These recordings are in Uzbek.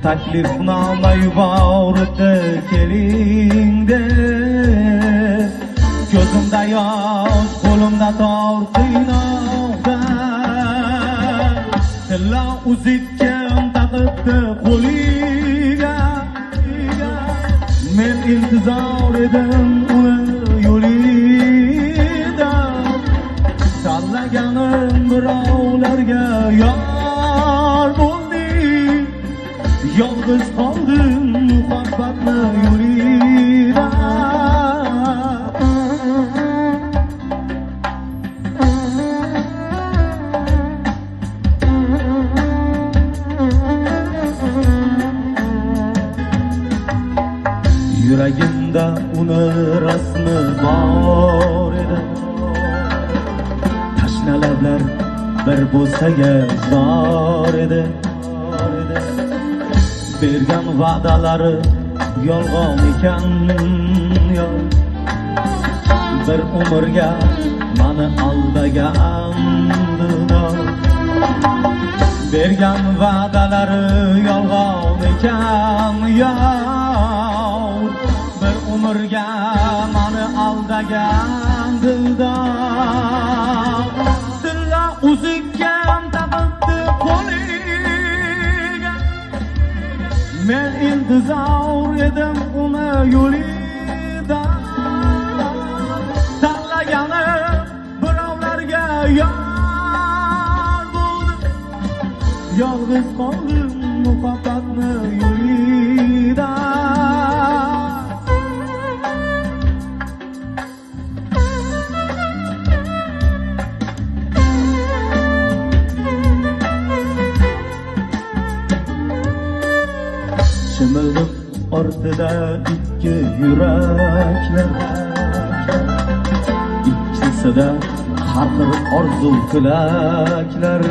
taklifnoma yubordi keling deb. Ko'zimda yosh, qo'limda tor qiynoqda, tilla uzukkan taqibdi qo'liga. Men intizor edim uni yo'lida, tanlaganim birovlarga yor bo'ldi. Yolg'iz qoldim muhabbatni yo'lida. Yuragimda uni rasmi bor edi, tashna lablar bir bo'lsaga zor edi. Bergan va'dalari yolg'on ekan yo, bir umrga mani aldagan dunyo. Bergan va'dalari yolg'on ekan yo, bir umrga mani aldagan dildor. Tilla uzukkan taqibdi qo'liga, men intizor edim uni yo'lida. Tanlaganim birovlarga yor bo'ldi, yolg'iz qoldim muhabbatni yo'lida. Shimildiq ortida ikki yuraklar, ikkisida har xil orzu tilaklar.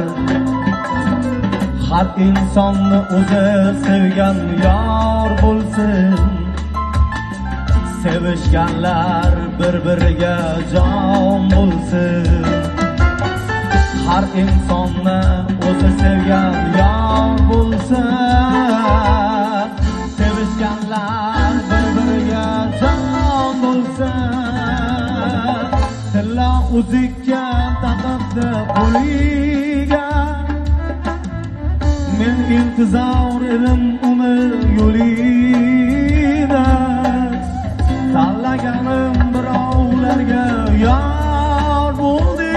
Har insonni o'zi sevgan yor bo'lsin, sevishganlar bir-biriga jon bo'lsin. Har insonni o'zi sevgan yor bo'lsin, sevishganlar bir-biriga jon bo'lsin. Tilla uzukka taqibdi qo'liga, men intizor edim uni yo'lida. Tanlaganim birovlarga yor bo'ldi.